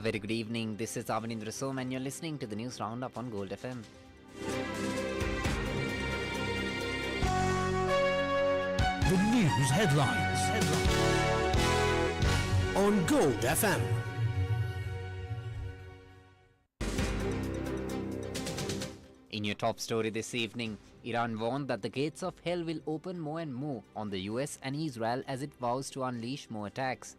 very good evening. This is Avanindra Som and you're listening to the News Roundup on Gold FM. The news headlines on Gold FM. In your top story this evening, Iran warned that the gates of hell will open more and more on the US and Israel as it vows to unleash more attacks.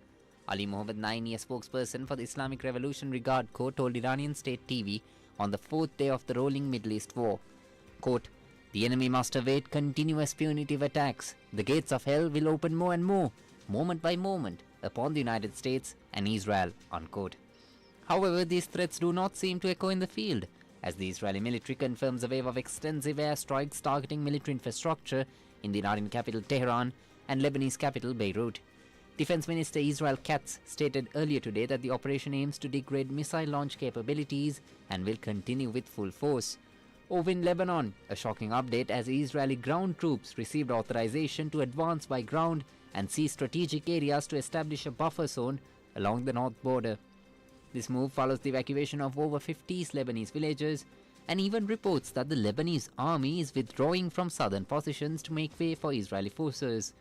Ali Mohammed Naini, a spokesperson for the Islamic Revolutionary Guard Corps, told Iranian state TV on the fourth day of the rolling Middle East war, quote, "The enemy must await continuous punitive attacks. The gates of hell will open more and more, moment by moment, upon the United States and Israel," unquote. However, these threats do not seem to echo in the field, as the Israeli military confirms a wave of extensive airstrikes targeting military infrastructure in the Iranian capital Tehran and Lebanese capital Beirut. Defense Minister Israel Katz stated earlier today that the operation aims to degrade missile launch capabilities and will continue with full force. Over in Lebanon, a shocking update as Israeli ground troops received authorization to advance by ground and seize strategic areas to establish a buffer zone along the north border. This move follows the evacuation of over 50 Lebanese villagers and even reports that the Lebanese army is withdrawing from southern positions to make way for Israeli forces.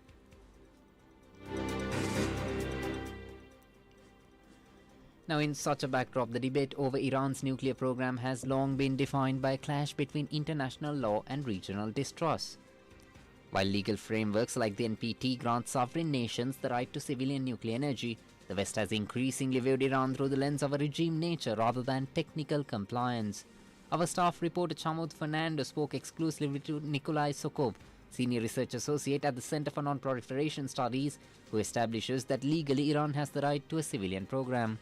Now, in such a backdrop, the debate over Iran's nuclear program has long been defined by a clash between international law and regional distrust. While legal frameworks like the NPT grant sovereign nations the right to civilian nuclear energy, the West has increasingly viewed Iran through the lens of a regime nature rather than technical compliance. Our staff reporter Chamud Fernando spoke exclusively to Nikolai Sokov, Senior Research Associate at the Center for Non-Proliferation Studies, who establishes that legally Iran has the right to a civilian program.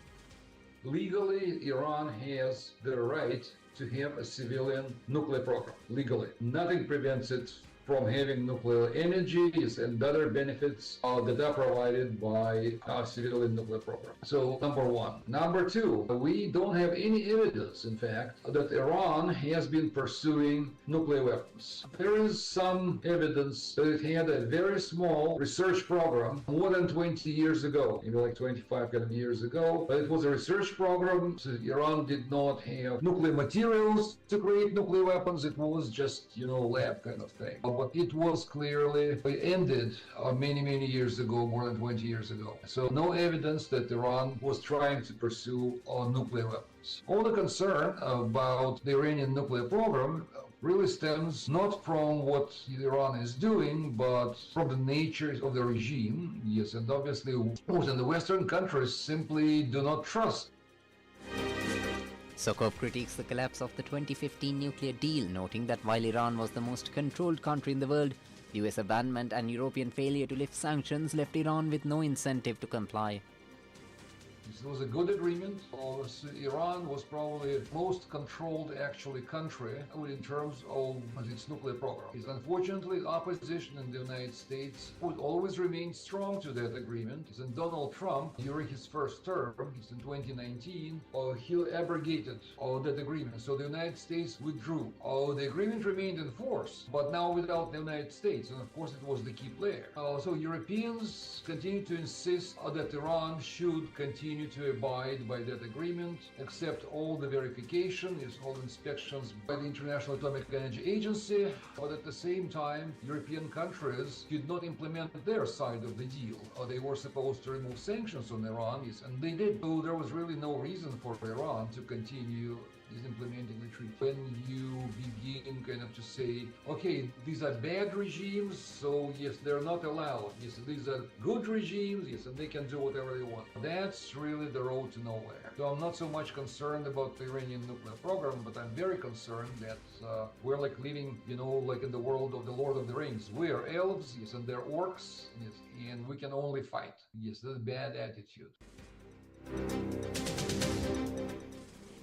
Legally, Iran has the right to have a civilian nuclear program. Legally. Nothing prevents it from having nuclear energies and other benefits that are provided by our civilian nuclear program. So, number one. Number two, we don't have any evidence, in fact, that Iran has been pursuing nuclear weapons. There is some evidence that it had a very small research program more than 20 years ago, maybe like 25 kind of years ago, but it was a research program, so Iran did not have nuclear materials to create nuclear weapons. It was just, lab kind of thing. But it was clearly ended many years ago, more than 20 years ago. So no evidence that Iran was trying to pursue nuclear weapons. All the concern about the Iranian nuclear program really stems not from what Iran is doing, but from the nature of the regime. Yes, and obviously, most of the Western countries simply do not trust. Sokov critiques the collapse of the 2015 nuclear deal, noting that while Iran was the most controlled country in the world, the US abandonment and European failure to lift sanctions left Iran with no incentive to comply. It was a good agreement. Iran was probably the most controlled, country in terms of its nuclear program. Unfortunately, opposition in the United States would always remain strong to that agreement. And Donald Trump, during his first term, in 2019, he abrogated that agreement. So the United States withdrew. The agreement remained in force, but now without the United States. And of course, it was the key player. So Europeans continue to insist that Iran should continue to abide by that agreement, accept all the verification, all inspections by the International Atomic Energy Agency, but at the same time, European countries did not implement their side of the deal. They were supposed to remove sanctions on Iran, and they did. So there was really no reason for Iran to continue implementing the treaty. When you begin to say, okay, these are bad regimes, so yes, they're not allowed. Yes, these are good regimes, yes, and they can do whatever they want. That's really the road to nowhere. So I'm not so much concerned about the Iranian nuclear program, but I'm very concerned that we're living, like in the world of the Lord of the Rings. We are elves, yes, and they're orcs, yes, and we can only fight. Yes, that's a bad attitude.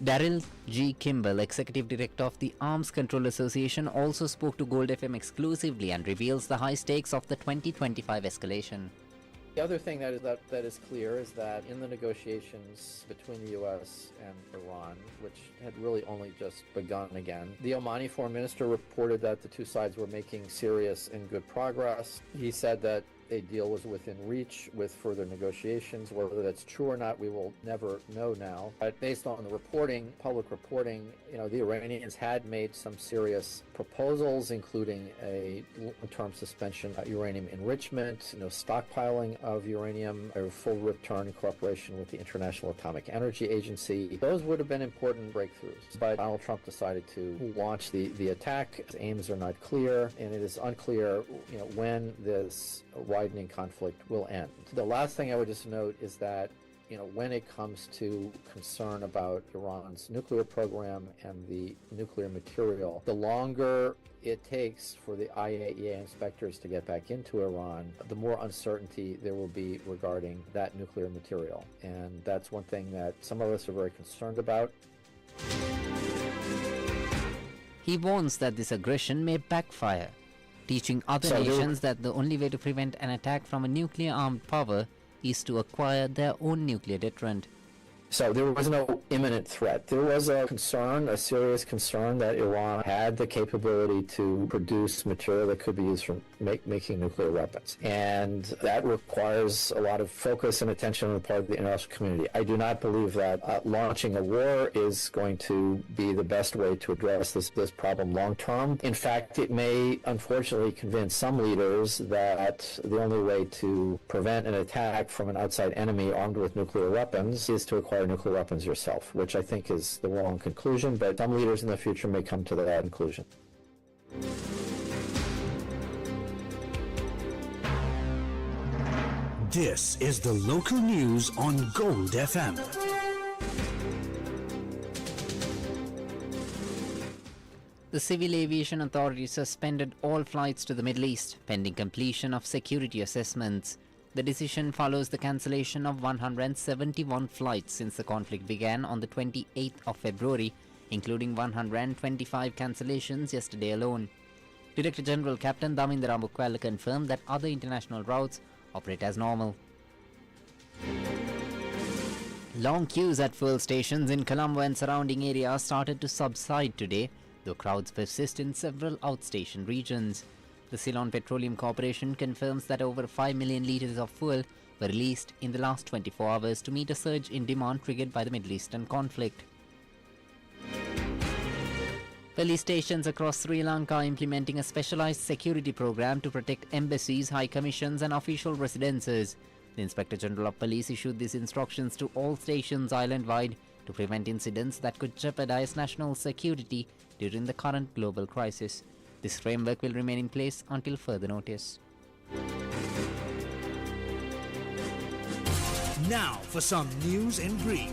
Daryl G. Kimball, Executive Director of the Arms Control Association, also spoke to Gold FM exclusively and reveals the high stakes of the 2025 escalation. The other thing that is clear is that in the negotiations between the U.S. and Iran, which had really only just begun again, the Omani foreign minister reported that the two sides were making serious and good progress. He said that a deal was within reach with further negotiations. Whether that's true or not, we will never know now. But based on the reporting, public reporting, the Iranians had made some serious proposals, including a long-term suspension of uranium enrichment, stockpiling of uranium, a full return in cooperation with the International Atomic Energy Agency. Those would have been important breakthroughs. But Donald Trump decided to launch the attack. His aims are not clear, and it is unclear, when this widening conflict will end. The last thing I would just note is that when it comes to concern about Iran's nuclear program and the nuclear material, the longer it takes for the IAEA inspectors to get back into Iran, the more uncertainty there will be regarding that nuclear material. And that's one thing that some of us are very concerned about. He warns that this aggression may backfire, teaching other nations that the only way to prevent an attack from a nuclear-armed power is to acquire their own nuclear deterrent. So there was no imminent threat. There was a concern, a serious concern, that Iran had the capability to produce material that could be used for making nuclear weapons. And that requires a lot of focus and attention on the part of the international community. I do not believe that launching a war is going to be the best way to address this problem long term. In fact, it may unfortunately convince some leaders that the only way to prevent an attack from an outside enemy armed with nuclear weapons is to acquire nuclear weapons yourself, which I think is the wrong conclusion, but some leaders in the future may come to that conclusion. This is the local news on Gold FM. The Civil Aviation Authority suspended all flights to the Middle East pending completion of security assessments. The decision follows the cancellation of 171 flights since the conflict began on the 28th of February, including 125 cancellations yesterday alone. Director General Captain Damindra Mukwala confirmed that other international routes operate as normal. Long queues at fuel stations in Colombo and surrounding areas started to subside today, though crowds persist in several outstation regions. The Ceylon Petroleum Corporation confirms that over 5 million litres of fuel were released in the last 24 hours to meet a surge in demand triggered by the Middle Eastern conflict. Police stations across Sri Lanka are implementing a specialised security program to protect embassies, high commissions and official residences. The Inspector General of Police issued these instructions to all stations island-wide to prevent incidents that could jeopardise national security during the current global crisis. This framework will remain in place until further notice. Now for some news in brief.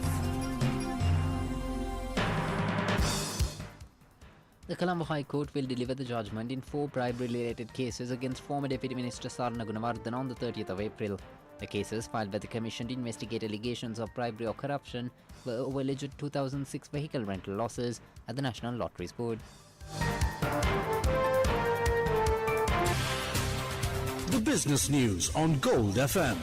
The Colombo High Court will deliver the judgment in 4 bribery-related cases against former Deputy Minister Sarna Gunawardena on the 30th of April. The cases filed by the Commission to investigate allegations of bribery or corruption were over alleged 2006 vehicle rental losses at the National Lotteries Board. The business news on Gold FM.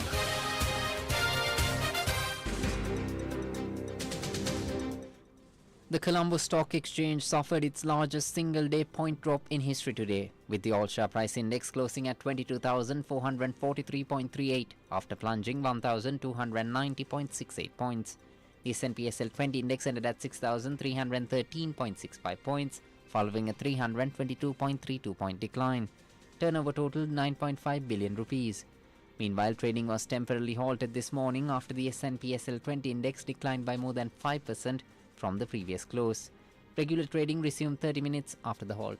The Colombo Stock Exchange suffered its largest single-day point drop in history today, with the all-share price index closing at 22,443.38 after plunging 1,290.68 points. The S&P SL 20 index ended at 6,313.65 points, following a 322.32 point decline. Turnover totaled 9.5 billion rupees. Meanwhile, trading was temporarily halted this morning after the S&P SL 20 index declined by more than 5% from the previous close. Regular trading resumed 30 minutes after the halt.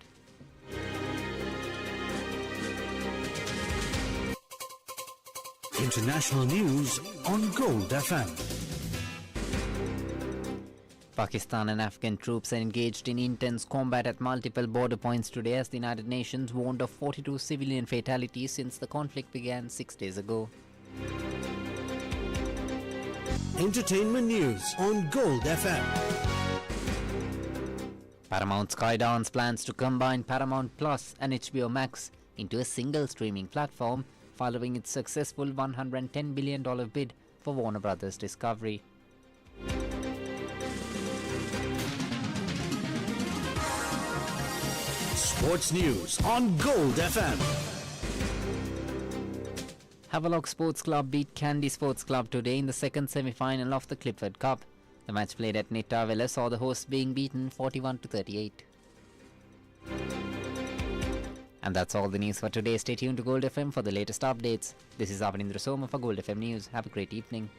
International news on Gold FM. Pakistan and Afghan troops are engaged in intense combat at multiple border points today as the United Nations warned of 42 civilian fatalities since the conflict began 6 days ago. Entertainment news on Gold FM. Paramount Skydance plans to combine Paramount Plus and HBO Max into a single streaming platform following its successful $110 billion bid for Warner Brothers Discovery. Sports news on Gold FM. Havelock Sports Club beat Candy Sports Club today in the second semi-final of the Clifford Cup. The match played at Nitta Villa saw the hosts being beaten 41-38. And that's all the news for today. Stay tuned to Gold FM for the latest updates. This is Avanindra Soma for Gold FM News. Have a great evening.